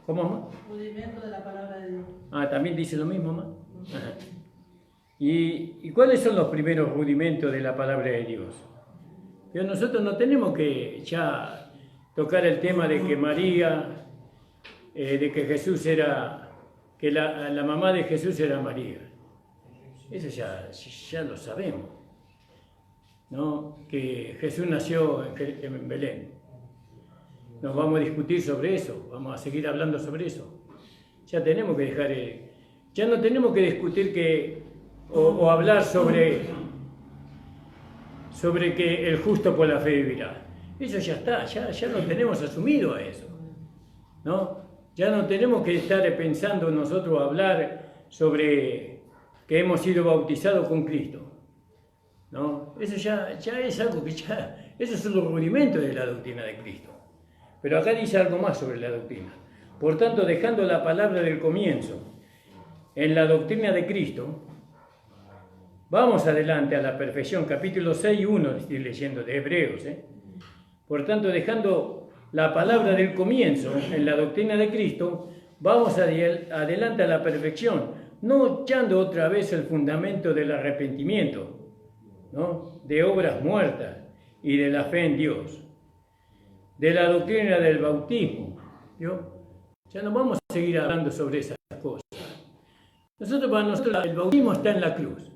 ¿Cómo más? Rudimento de la palabra de Dios. Ah, también dice lo mismo más. Ajá. ¿Y cuáles son los primeros rudimentos de la palabra de Dios? Pero nosotros no tenemos que ya tocar el tema de que María, de que Jesús era, que la mamá de Jesús era María. Eso ya lo sabemos, ¿no? Que Jesús nació en Belén. Nos vamos a discutir sobre eso, vamos a seguir hablando sobre eso. Ya tenemos que dejar, ya no tenemos que discutir o hablar sobre que el justo por la fe vivirá. Eso ya está, ya lo tenemos asumido a eso, ¿no? Ya no tenemos que estar pensando nosotros hablar sobre que hemos sido bautizados con Cristo, ¿no? Eso ya es algo que esos son los rudimentos de la doctrina de Cristo. Pero acá dice algo más sobre la doctrina. Por tanto, dejando la palabra del comienzo en la doctrina de Cristo, vamos adelante a la perfección. Capítulo 6:1, estoy leyendo de Hebreos. Por tanto, dejando la palabra del comienzo en la doctrina de Cristo, vamos adelante a la perfección, no echando otra vez el fundamento del arrepentimiento, ¿no? De obras muertas y de la fe en Dios, de la doctrina del bautismo. ¿Yo? Ya no vamos a seguir hablando sobre esas cosas. Para nosotros el bautismo está en la cruz,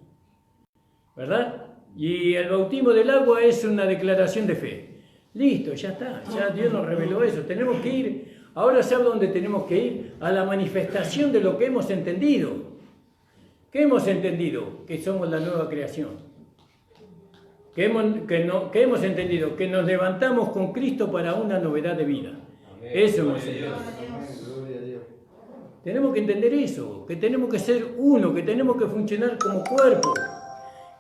¿verdad? Y el bautismo del agua es una declaración de fe. Listo, ya está, ya Dios nos reveló eso. Tenemos que ir, ahora sabe dónde tenemos que ir, a la manifestación de lo que hemos entendido. ¿Qué hemos entendido? Que somos la nueva creación. Que hemos entendido que nos levantamos con Cristo para una novedad de vida. Eso hemos entendido. Tenemos que entender eso, que tenemos que ser uno, que tenemos que funcionar como cuerpo,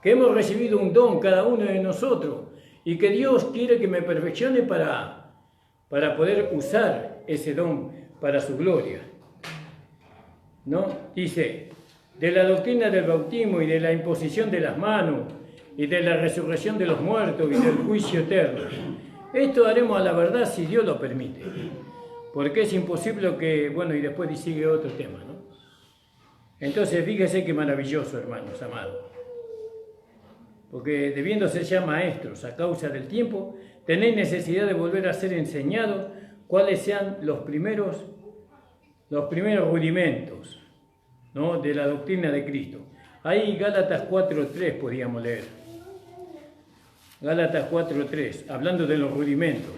que hemos recibido un don cada uno de nosotros y que Dios quiere que me perfeccione para poder usar ese don para su gloria, ¿no? Dice, de la doctrina del bautismo y de la imposición de las manos y de la resurrección de los muertos y del juicio eterno. Esto haremos a la verdad si Dios lo permite, porque es imposible que, bueno, y después sigue otro tema, ¿no? Entonces, fíjese qué maravilloso, hermanos amados. Porque debiéndose ya maestros a causa del tiempo, tenéis necesidad de volver a ser enseñados cuáles sean los primeros rudimentos, ¿no? De la doctrina de Cristo. Ahí Gálatas 4:3 podíamos leer. Gálatas 4:3, hablando de los rudimentos.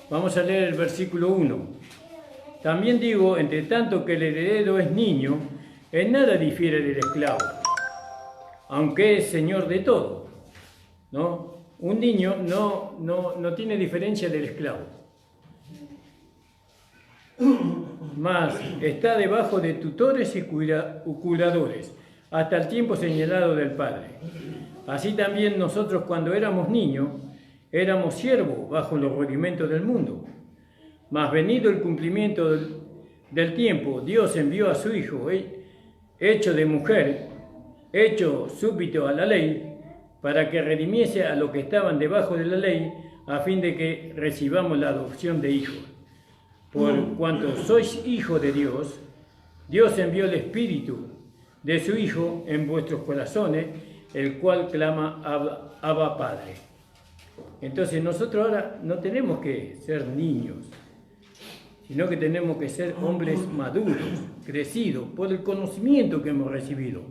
Vamos a leer el versículo 1. También digo, entre tanto que el heredero es niño, en nada difiere del esclavo, aunque es señor de todo, ¿no? Un niño no tiene diferencia del esclavo. Mas está debajo de tutores y curadores, hasta el tiempo señalado del Padre. Así también nosotros cuando éramos niños, éramos siervos bajo los rudimentos del mundo. Mas venido el cumplimiento del tiempo, Dios envió a su Hijo, hecho de mujer, hecho súbito a la ley, para que redimiese a los que estaban debajo de la ley, a fin de que recibamos la adopción de hijos. Por cuanto sois hijos de Dios, Dios envió el Espíritu de su Hijo en vuestros corazones, el cual clama Abba Padre. Entonces nosotros ahora no tenemos que ser niños, sino que tenemos que ser hombres maduros, crecidos por el conocimiento que hemos recibido.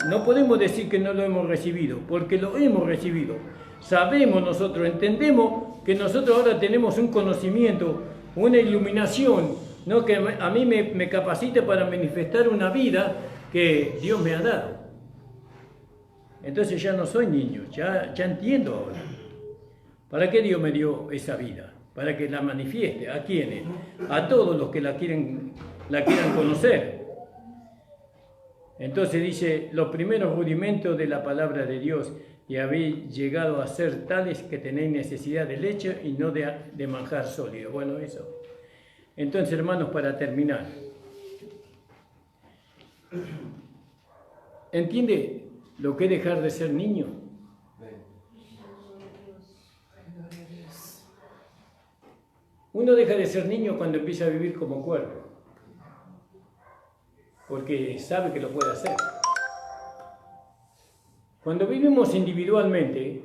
No podemos decir que no lo hemos recibido, porque lo hemos recibido. Sabemos nosotros, entendemos que nosotros ahora tenemos un conocimiento, una iluminación, ¿no? Que a mí me capacita para manifestar una vida que Dios me ha dado. Entonces ya no soy niño, ya entiendo ahora. ¿Para qué Dios me dio esa vida? Para que la manifieste. ¿A quiénes? A todos los que la quieran conocer. Entonces dice, los primeros rudimentos de la palabra de Dios, y habéis llegado a ser tales que tenéis necesidad de leche y no de manjar sólido. Bueno, eso. Entonces, hermanos, para terminar, ¿entiende lo que es dejar de ser niño? Uno deja de ser niño cuando empieza a vivir como cuerpo, porque sabe que lo puede hacer. Cuando vivimos individualmente,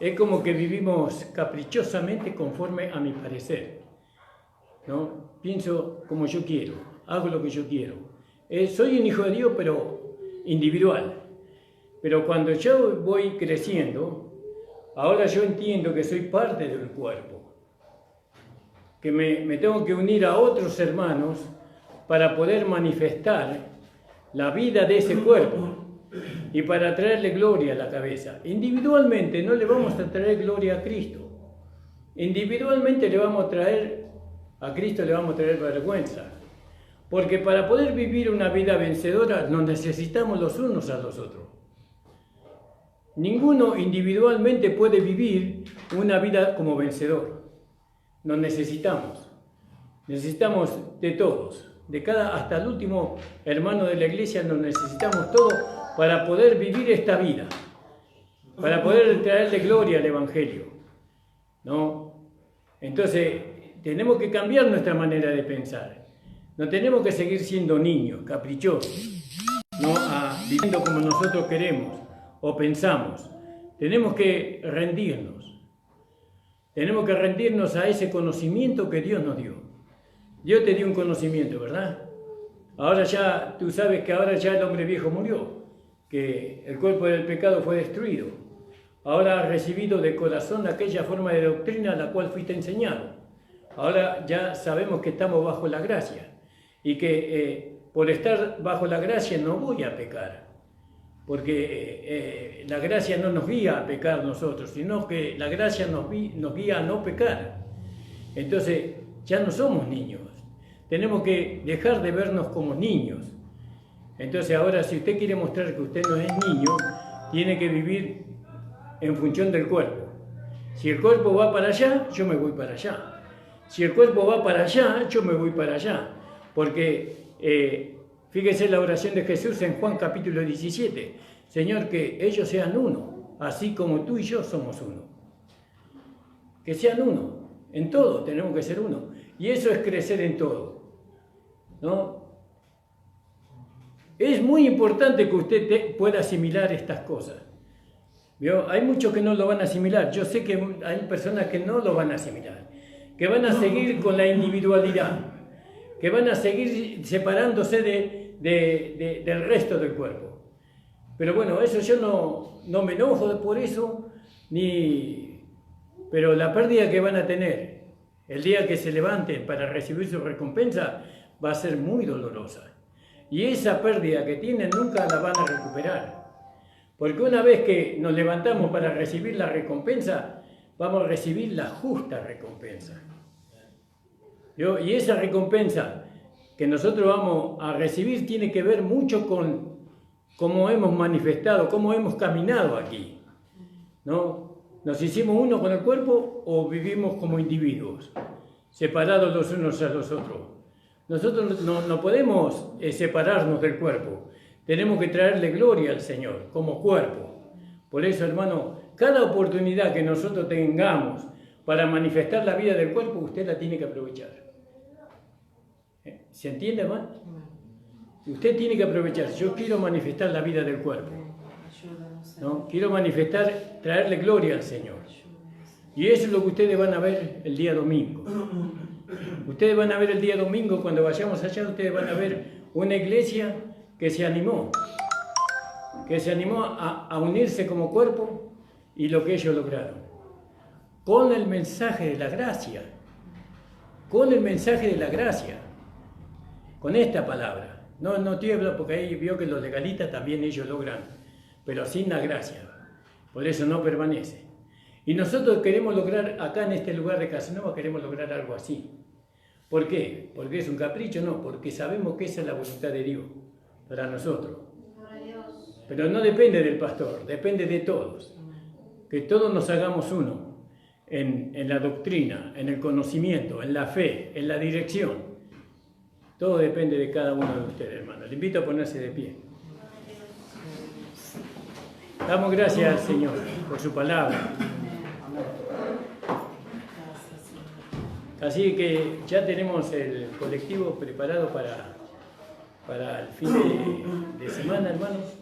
es como que vivimos caprichosamente conforme a mi parecer, ¿no? Pienso como yo quiero, hago lo que yo quiero. Soy un hijo de Dios, pero individual. Pero cuando yo voy creciendo, ahora yo entiendo que soy parte del cuerpo, que me tengo que unir a otros hermanos para poder manifestar la vida de ese cuerpo y para traerle gloria a la cabeza. Individualmente no le vamos a traer gloria a Cristo. Individualmente le vamos a traer a Cristo, le vamos a traer vergüenza. Porque para poder vivir una vida vencedora nos necesitamos los unos a los otros. Ninguno individualmente puede vivir una vida como vencedor. Nos necesitamos. Necesitamos de todos. De cada, hasta el último hermano de la iglesia, nos necesitamos todos para poder vivir esta vida. Para poder traerle gloria al Evangelio, ¿no? Entonces, tenemos que cambiar nuestra manera de pensar. No tenemos que seguir siendo niños, caprichosos, ¿no? Viviendo como nosotros queremos o pensamos. Tenemos que rendirnos. Tenemos que rendirnos a ese conocimiento que Dios nos dio. Dios te dio un conocimiento, ¿verdad? Ahora ya, tú sabes que ahora ya el hombre viejo murió, que el cuerpo del pecado fue destruido. Ahora has recibido de corazón aquella forma de doctrina a la cual fuiste enseñado. Ahora ya sabemos que estamos bajo la gracia y que por estar bajo la gracia no voy a pecar, porque la gracia no nos guía a pecar nosotros, sino que la gracia nos guía a no pecar. Entonces ya no somos niños, tenemos que dejar de vernos como niños. Entonces ahora, si usted quiere mostrar que usted no es niño, tiene que vivir en función del cuerpo. Si el cuerpo va para allá, yo me voy para allá. Si el cuerpo va para allá, yo me voy para allá. Porque fíjese la oración de Jesús en Juan capítulo 17. Señor, que ellos sean uno, así como tú y yo somos uno. Que sean uno. En todo tenemos que ser uno. Y eso es crecer en todo, ¿no? Es muy importante que usted pueda asimilar estas cosas. ¿Vio? Hay muchos que no lo van a asimilar. Yo sé que hay personas que no lo van a asimilar, que van a seguir con la individualidad, que van a seguir separándose del resto del cuerpo. Pero bueno, eso yo no me enojo por eso, pero la pérdida que van a tener el día que se levanten para recibir su recompensa va a ser muy dolorosa. Y esa pérdida que tienen nunca la van a recuperar. Porque una vez que nos levantamos para recibir la recompensa, vamos a recibir la justa recompensa. Y esa recompensa que nosotros vamos a recibir tiene que ver mucho con cómo hemos manifestado, cómo hemos caminado aquí, ¿no? ¿Nos hicimos uno con el cuerpo o vivimos como individuos, separados los unos a los otros? Nosotros no podemos separarnos del cuerpo. Tenemos que traerle gloria al Señor como cuerpo. Por eso, hermano, cada oportunidad que nosotros tengamos para manifestar la vida del cuerpo, usted la tiene que aprovechar. ¿Se entiende, hermano? Usted tiene que aprovechar. Yo quiero manifestar la vida del cuerpo, ¿no? Quiero manifestar, traerle gloria al Señor. Y eso es lo que ustedes van a ver el día domingo. Ustedes van a ver el día domingo, cuando vayamos allá, ustedes van a ver una iglesia que se animó a unirse como cuerpo y lo que ellos lograron. Con el mensaje de la gracia, con el mensaje de la gracia, con esta palabra. No tiembla porque ahí vio que los legalistas también ellos logran, pero sin la gracia. Por eso no permanece. Y nosotros queremos lograr, acá en este lugar de Casanova, queremos lograr algo así. ¿Por qué? ¿Porque es un capricho? No, porque sabemos que esa es la voluntad de Dios para nosotros. Pero no depende del pastor, depende de todos. Que todos nos hagamos uno en la doctrina, en el conocimiento, en la fe, en la dirección. Todo depende de cada uno de ustedes, hermanos. Le invito a ponerse de pie. Damos gracias al Señor por su palabra. Así que ya tenemos el colectivo preparado para el fin de semana, hermanos.